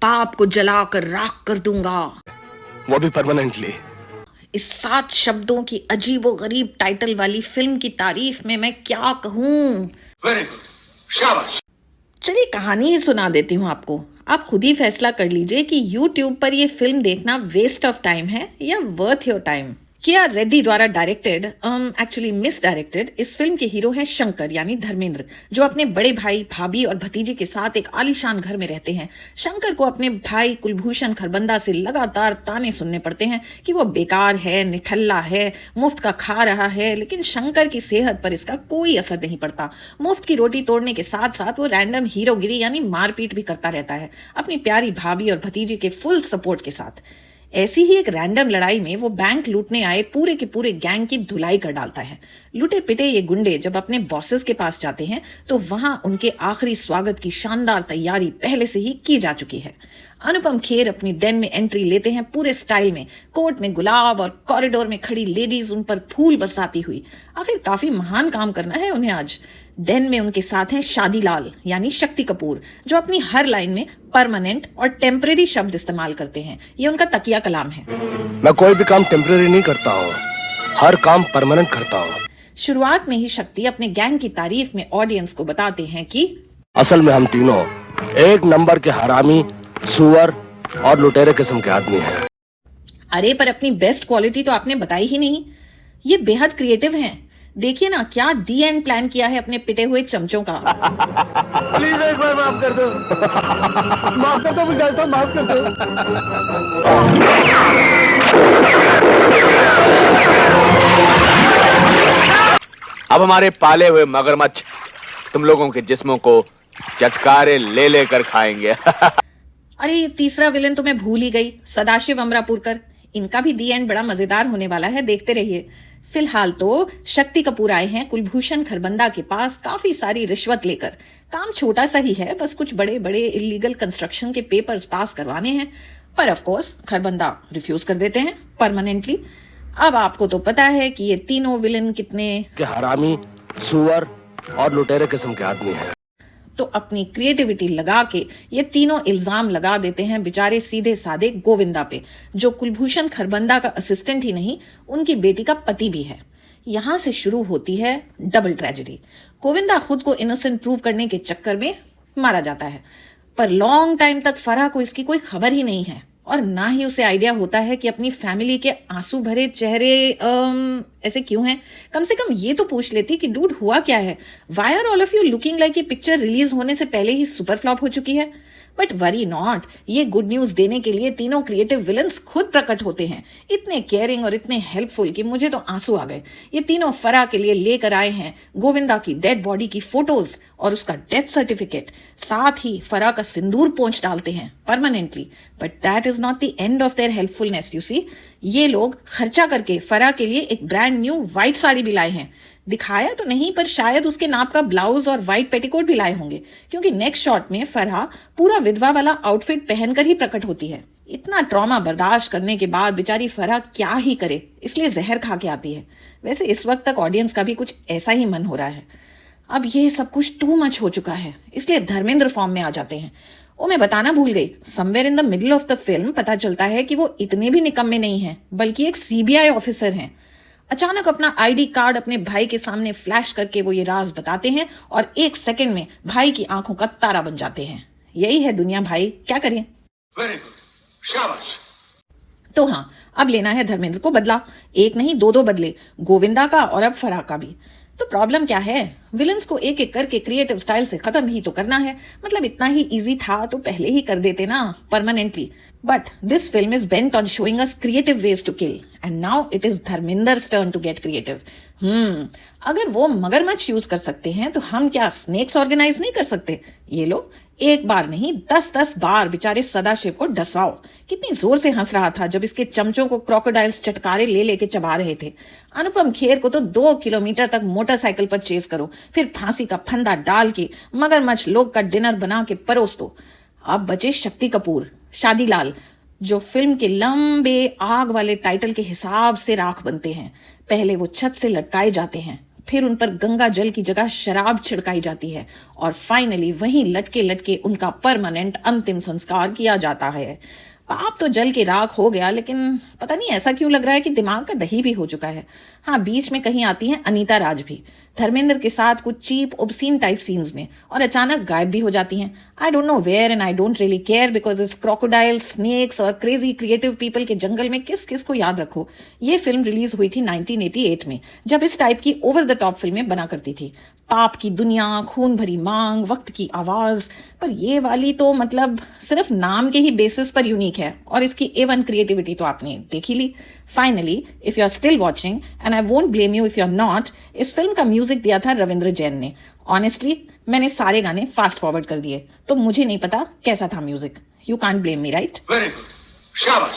पाप को जलाकर राख कर दूंगा, वो भी परमानेंटली। इस 7 शब्दों की अजीबो गरीब टाइटल वाली फिल्म की तारीफ में मैं क्या कहूं। वेरी गुड, शाबाश। चलिए कहानी ही सुना देती हूँ आपको, आप खुद ही फैसला कर लीजिए कि YouTube पर ये फिल्म देखना वेस्ट ऑफ टाइम है या worth your time. KR. Reddy द्वारा डायरेक्टेड, एक्चुअली मिस डायरेक्टेड, इस फिल्म के हीरो हैं शंकर यानी धर्मेंद्र, जो अपने बड़े भाई, भाभी और भतीजे के साथ एक आलीशान घर में रहते हैं। शंकर को अपने भाई कुलभूषण खरबंदा से लगातार ताने सुनने पड़ते हैं कि वो बेकार है, निठल्ला है, मुफ्त का खा रहा है, लेकिन शंकर की सेहत पर इसका कोई असर नहीं पड़ता। मुफ्त की रोटी तोड़ने के साथ साथ वो रैंडम हीरोगिरी यानी मारपीट भी करता रहता है अपनी प्यारी भाभी और भतीजे के फुल सपोर्ट के साथ। ऐसी ही एक रैंडम लड़ाई में वो बैंक लूटने आए पूरे के पूरे गैंग की धुलाई कर डालता है। लुटे पिटे ये गुंडे जब अपने बॉसेस के पास जाते हैं तो वहां उनके आखिरी स्वागत की शानदार तैयारी पहले से ही की जा चुकी है। अनुपम खेर अपनी डेन में एंट्री लेते हैं पूरे स्टाइल में, कोर्ट में गुलाब और कॉरिडोर में खड़ी लेडीज उन पर फूल बरसाती हुई। आखिर काफी महान काम करना है उन्हें आज। डेन में उनके साथ हैं शादीलाल यानी शक्ति कपूर, जो अपनी हर लाइन में परमानेंट और टेम्परेरी शब्द इस्तेमाल करते हैं। ये उनका तकिया कलाम है। मैं कोई भी काम टेम्परेरी नहीं करता हूँ, हर काम परमानेंट करता हूँ। शुरुआत में ही शक्ति अपने गैंग की तारीफ में ऑडियंस को बताते हैं कि असल में हम तीनों एक नंबर के हरामी, सुअर और लुटेरे किस्म के आदमी हैं। अरे पर अपनी बेस्ट क्वालिटी तो आपने बताई ही नहीं। ये बेहद क्रिएटिव हैं। देखिए ना क्या दी एंड प्लान किया है अपने पिटे हुए चमचों का। प्लीज एक बार माफ कर दो, माफ कर दो मुझे, ऐसा माफ कर दो। अब हमारे पाले हुए मगरमच्छ तुम लोगों के जिस्मों को चटकारे ले लेकर खाएंगे। अरे ये तीसरा विलन तो मैं भूल ही गई, सदाशिव अमरापुरकर। इनका भी दी एंड बड़ा मजेदार होने वाला है, देखते रहिए। फिलहाल तो शक्ति कपूर आए हैं कुलभूषण खरबंदा के पास काफी सारी रिश्वत लेकर। काम छोटा सा ही है, बस कुछ बड़े बड़े इलीगल कंस्ट्रक्शन के पेपर्स पास करवाने हैं। पर ऑफ कोर्स खरबंदा रिफ्यूज कर देते हैं परमानेंटली। अब आपको तो पता है कि ये तीनों विलन कितने के हरामी, सुअर और लुटेरे किस्म के आदमी हैं। तो अपनी क्रिएटिविटी लगा के ये तीनों इल्जाम लगा देते हैं बेचारे सीधे साधे गोविंदा पे, जो कुलभूषण खरबंदा का असिस्टेंट ही नहीं उनकी बेटी का पति भी है। यहां से शुरू होती है डबल ट्रेजेडी। गोविंदा खुद को इनोसेंट प्रूव करने के चक्कर में मारा जाता है, पर लॉन्ग टाइम तक फराह को इसकी कोई खबर ही नहीं है और ना ही उसे आइडिया होता है कि अपनी फैमिली के आंसू भरे चेहरे ऐसे क्यों हैं। कम से कम ये तो पूछ लेती कि डूड हुआ क्या है, why are all of you looking like ये पिक्चर रिलीज होने से पहले ही सुपर फ्लॉप हो चुकी है। बट वरी नॉट, ये गुड न्यूज देने के लिए तीनों क्रिएटिव विलन्स खुद प्रकट होते हैं, इतने केयरिंग और इतने हेल्पफुल कि मुझे तो आंसू आ गए। ये तीनों फराह के लिए लेकर आए हैं गोविंदा की डेड बॉडी की फोटोज और उसका डेथ सर्टिफिकेट, साथ ही फराह का सिंदूर पोंछ डालते हैं permanently. But that is not the end of their helpfulness. You see, ये लोग खर्चा करके फराह के लिए एक ब्रांड न्यू व्हाइट साड़ी भी लाए हैं। दिखाया तो नहीं, पर शायद उसके नाप का ब्लाउज और व्हाइट पेटीकोट भी लाए होंगे, क्योंकि नेक्स्ट शॉट में फराह पूरा विधवा वाला आउटफिट पहनकर ही प्रकट होती है। इतना ट्रॉमा बर्दाश्त करने के बाद बेचारी फराह क्या ही करे, इसलिए जहर खा के आती है। वैसे इस वक्त तक ऑडियंस का भी कुछ ऐसा ही मन हो रहा है। अब ये सब कुछ टू मच हो चुका है, इसलिए धर्मेंद्र फॉर्म में आ जाते हैं। वो मैं बताना भूल गई, somewhere in the middle of the film पता चलता है कि वो इतने भी निकम्मे नहीं हैं, बल्कि एक सीबीआई ऑफिसर हैं। अचानक अपना आईडी कार्ड अपने भाई के सामने फ्लैश करके वो ये राज बताते हैं और 1 सेकंड में भाई की आंखों का तारा बन जाते हैं। यही है दुनिया भाई, क्या करें। वेरी गुड, शाबाश। तो हाँ, अब लेना है धर्मेंद्र को बदला, एक नहीं 2 बदले, गोविंदा का और अब फराह का भी। तो प्रॉब्लम क्या है, विलन्स को एक एक करके क्रिएटिव स्टाइल से खत्म ही तो करना है। मतलब इतना ही इजी था तो पहले ही कर देते ना permanently. But this film is bent on showing us creative ways to kill and now it is Dharmendra's turn to get creative. अगर वो मगरमच्छ यूज कर सकते हैं तो हम क्या स्नेक्स ऑर्गेनाइज नहीं कर सकते। ये लो, एक बार नहीं 10-10 बार बेचारे सदाशिव को डसवाओ। कितनी जोर से हंस रहा था जब इसके चमचों को क्रोकोडाइल्स चटकारे ले लेके चबा रहे थे। अनुपम खेर को तो 2 किलोमीटर तक मोटरसाइकिल पर चेस करो, फिर फांसी का फंदा डाल के मगरमच्छ लोग का डिनर बना के परोस दो। अब बचे शक्ति कपूर, शादीलाल, जो फिल्म के लंबे आग वाले टाइटल के हिसाब से राख बनते हैं। पहले वो छत से लटकाए जाते हैं, फिर उन पर गंगा जल की जगह शराब छिड़काई जाती है और फाइनली वहीं लटके लटके उनका परमानेंट अंतिम संस्कार किया जाता है। पाप तो जल के राख हो गया, लेकिन पता नहीं ऐसा क्यों लग रहा है कि दिमाग का दही भी हो चुका है। हाँ, बीच में कहीं आती है अनीता राज भी धर्मेंद्र के साथ कुछ चीप ओब्सीन टाइप सीन्स में, और अचानक गायब भी हो जाती हैं। I don't know where and I don't really care, because इस क्रोकोडाइल, स्नेक्स और क्रेजी क्रिएटिव पीपल के जंगल में किस किस को याद रखो। ये फिल्म रिलीज हुई थी 1988 में, जब इस टाइप की ओवर द टॉप फिल्में बना करती थी। पाप की दुनिया, खून भरी मांग, वक्त की आवाज, पर ये वाली तो मतलब सिर्फ नाम के ही बेसिस पर यूनिक है, और इसकी A1 क्रिएटिविटी तो आपने देख ही ली। Finally, if you are still watching, and I won't blame you if you are not, इस फिल्म का म्यूजिक दिया था रविंद्र जैन ने। ऑनेस्टली मैंने सारे गाने फास्ट फॉरवर्ड कर दिए, तो मुझे नहीं पता कैसा था music. You can't blame me, right? Very good, शाबाश।